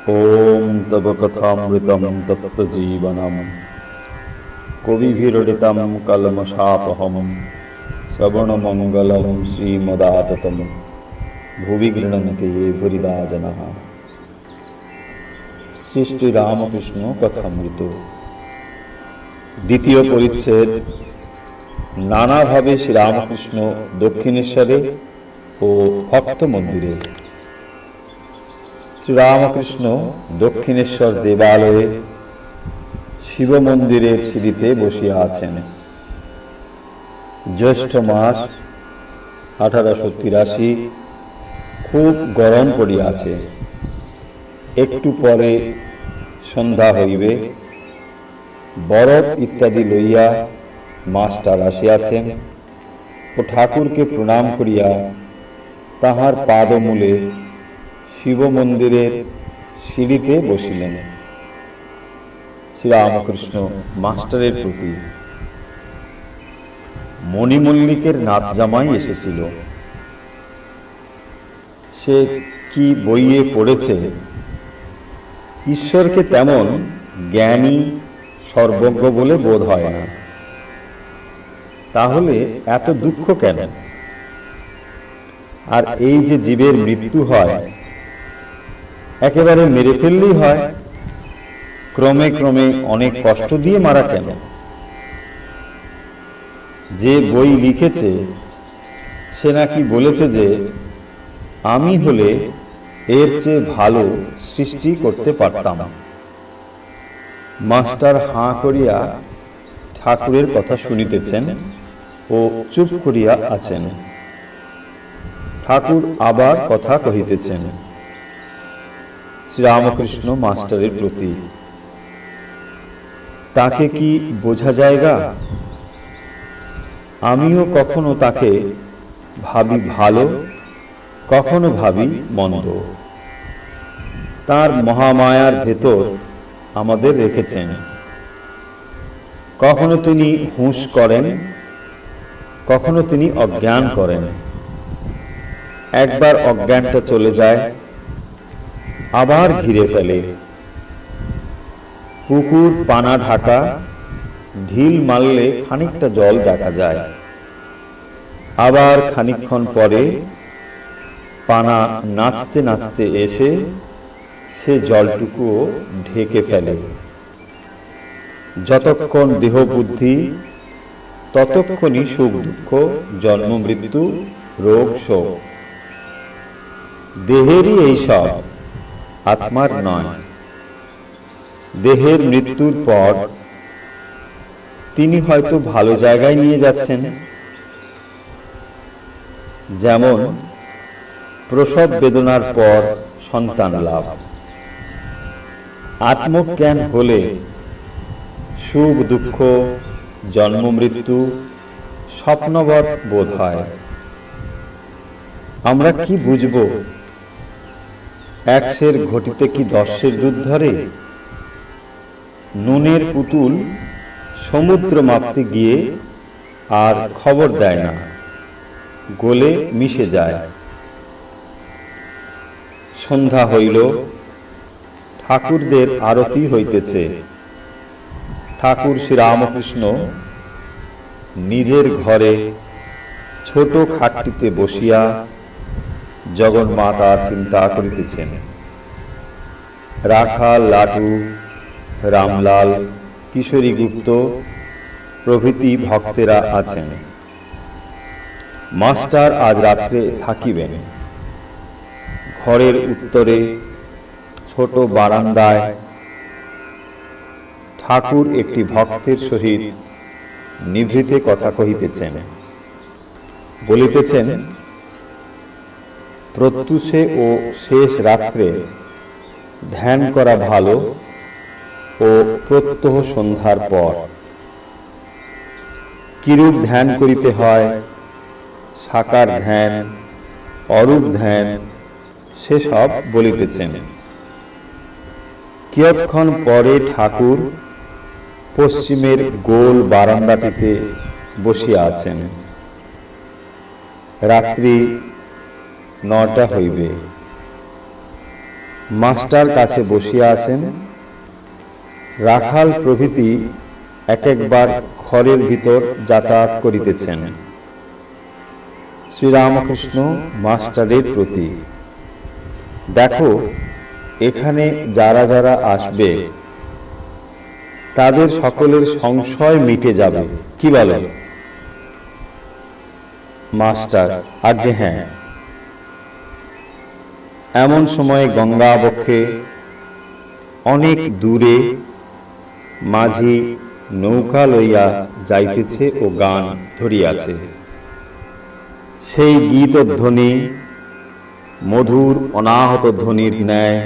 ओम तव कथामृतं तप्तजीवनं कविभिरडितं कल्मषापहं श्रवणमङ्गलं श्रीमदाततं भुवि गृह्णन्ति ये भूरिदा जनाः। श्री रामकृष्ण कथामृत द्वितीय परिच्छेद। नानाभावे श्री रामकृष्ण दक्षिणेश्वरे ओ भक्त मंदिरे। श्री रामकृष्ण दक्षिणेश्वर देवालये शिव मंदिरेर सीढ़ीते बसिया आছেন। ज्येष्ठ मास 1883। खूब गरम पड़ियाছে। एकटू परे सन्ध्या हইবে। बरफ इत्यादि लइया मास्टार आसियाছেন ओ ठाकुर के प्रणाम करिया ताहार पादमूले शिव मंदिरेर सीढ़ीते बसिलेन। श्री रामकृष्ण मास्टारेर प्रति मणिमल्लिकेर नात जामाई एसेछिलो। से कि बইয়ে পড়েছে ईश्वरके तेमन ज्ञानी सर्वज्ञ बोले बोध হয় না। তাহলে এত দুঃখ কেন? আর এই যে জীবের মৃত্যু হয় একেবারে মেরে ফেললেই হয়, ক্রমে ক্রমে অনেক কষ্ট দিয়ে মারা কেন? যে বই লিখেছে সে নাকি বলেছে যে আমি হলে এর চেয়ে ভালো সৃষ্টি করতে পারতাম। মাস্টার হাঁ করিয়া ঠাকুরের কথা শুনিতেছেন ও চুপ করিয়া আছেন। ঠাকুর আবার কথা কহিতেছেন শ্রী রামকৃষ্ণ মাস্টারের প্রতি। তাকে কি বোঝা যায়গা? আমিও কখনো তাকে ভাবি ভালো, কখনো ভাবি মন্দ। তার মহামায়ার ভেতর আমাদের রেখেছেন। কখনো তিনি হুঁশ করেন, কখনো তিনি অজ্ঞান করেন। একবার অজ্ঞানটা চলে যায়, আবার ঘিরে ফেলে। পুকুর পানা ঢাকা, ঢিল মারলে খানিকটা জল দেখা যায়। আবার খানিকক্ষণ পরে পানা নাচতে নাচতে এসে সে জলটুকুও ঢেকে ফেলে। যতক্ষণ দেহ বুদ্ধি ততক্ষণই সুখ দুঃখ, জন্ম মৃত্যু, রোগ শোক। দেহেরই এই সব, আত্মার নয়। দেহের মৃত্যুর পর তিনি হয়তো ভালো জায়গায় নিয়ে যাচ্ছেন। যেমন প্রসব বেদনার পর সন্তান লাভ। আত্মজ্ঞান হলে সুখ দুঃখ, জন্ম মৃত্যু স্বপ্নবৎ বোধ হয়। আমরা কি বুঝব? একশের ঘটিতে কি 10 দুধ ধরে? নুনের পুতুল সমুদ্র মাপতে গিয়ে আর খবর দেয় না, গলে মিশে যায়। সন্ধ্যা হইল, ঠাকুরদের আরতি হইতেছে। ঠাকুর শ্রী রামকৃষ্ণ নিজের ঘরে ছোট খাটটিতে বসিয়া জগন্মাতার চিন্তা করিতেছেন। রাখাল লাটু, রামলাল, কিশোরী গুপ্ত প্রভৃতি ভক্তেরা আছেন। মাস্টার আজ রাত্রে থাকিবেন। ঘরের উত্তরে ছোট বারান্দায় ঠাকুর একটি ভক্তের সহিত নিভৃতে কথা কহিতেছেন। বলিতেছেন, প্রত্যুষে ও শেষ রাত্রে ধ্যান করা ভালো ও প্রত্যহ সন্ধ্যার পর। কিরূপ ধ্যান করিতে হয়, সাকার ধ্যান, অরূপ ধ্যান, সেসব বলিতেছেন। কিয়ৎক্ষণ পরে ঠাকুর পশ্চিমের গোল বারান্দাটিতে বসিয়া আছেন। রাত্রি 9টা হইবে। মাস্টার কাছে বসিয়া আছেন। রাখাল প্রভৃতি এক একবার ঘরের ভিতর যাতায়াত করিতেছেন। শ্রীরামকৃষ্ণ মাস্টারের প্রতি, দেখো এখানে যারা যারা আসবে তাদের সকলের সংশয় মিটে যাবে, কি বলে? মাস্টার, আজ্ঞে হ্যাঁ। এমন সময় গঙ্গা বক্ষে অনেক দূরে মাঝি নৌকা লইয়া যাইতেছে ও গান ধরিয়াছে। সেই গীতধ্বনি মধুর অনাহত ধ্বনির ন্যায়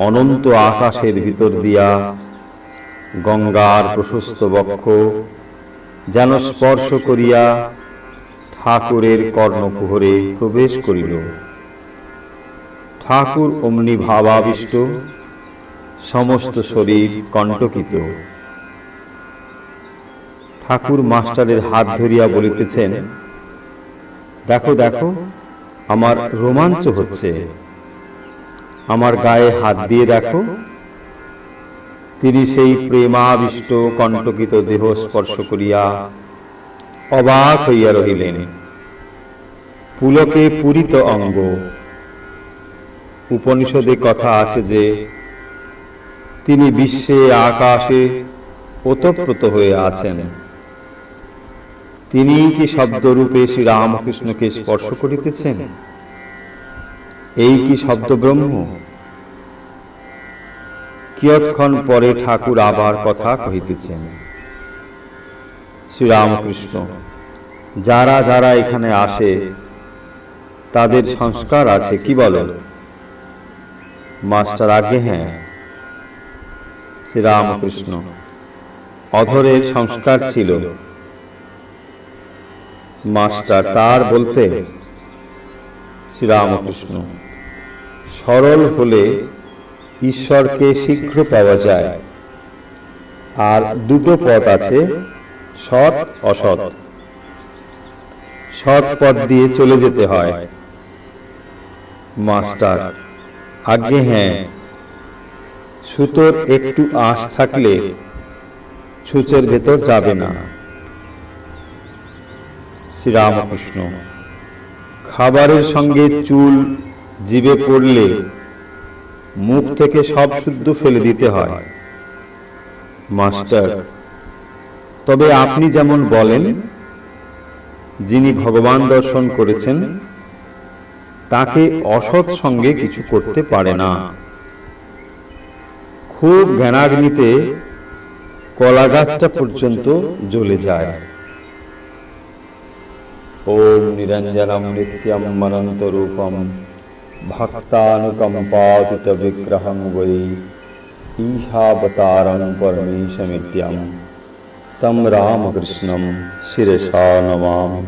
অনন্ত আকাশের ভিতর দিয়া গঙ্গার প্রশস্ত বক্ষ যেন স্পর্শ করিয়া ঠাকুরের কর্ণকুহরে প্রবেশ করিল। ঠাকুর অমনি ভাবাবিষ্ট, সমস্ত শরীর কণ্টকিত। ঠাকুর মাস্টারের হাত ধরিয়া বলিতেছেন, দেখো দেখো, আমার রোমাঞ্চ হচ্ছে, আমার গায়ে হাত দিয়ে দেখো। তিনি সেই প্রেমাবিষ্ট কণ্টকিত দেহ স্পর্শ করিয়া অবাক হইয়া রহিলেন। পুলকে পূরিত অঙ্গ। উপনিষদে কথা আছে যে তিনি বিশ্বে আকাশে ওতপ্রোত হয়ে আছেন। তিনি কি শব্দরূপে শ্রী রামকৃষ্ণকে স্পর্শ করিতেছেন? এই কি শব্দ ব্রহ্ম? কিয়ৎক্ষণ পরে ঠাকুর আবার কথা কহিতেছেন, শ্রীরামকৃষ্ণ, যারা যারা এখানে আসে তাদের সংস্কার আছে, কি বলো? মাস্টার, আজ্ঞে হ্যাঁ। শ্রীরামকৃষ্ণ, অধরের সংস্কার ছিল। মাস্টার, তার বলতে? শ্রীরামকৃষ্ণ, সরল হলে ঈশ্বরকে শীঘ্র পাওয়া যায়, আর দুটো পথ আছে, সৎ অসৎ। সৎ পথ দিয়ে চলে যেতে হয়। মাস্টার, আজ্ঞে হ্যাঁ। সুতোর একটু আঁশ থাকলে সূচের ভেতর যাবে না। শ্রীরামকৃষ্ণ, খাবারের সঙ্গে চুল জিভে পড়লে মুখ থেকে সব শুদ্ধ ফেলে দিতে হয়। মাস্টার, তবে আপনি যেমন বলেন, যিনি ভগবান দর্শন করেছেন তাকে অসৎ সঙ্গে কিছু করতে পারে না। খুব জ্ঞানাগ্নিতে কলা গাছটা পর্যন্ত জ্বলে যায়। ওম নিরঞ্জনম নিত্যম অনন্ত রূপম ভক্তানুকম্পাতিত বিগ্রহং বৈ ঈশাবতারং পরমেশমিত্যং তম রামকৃষ্ণম শিরসা নমামি।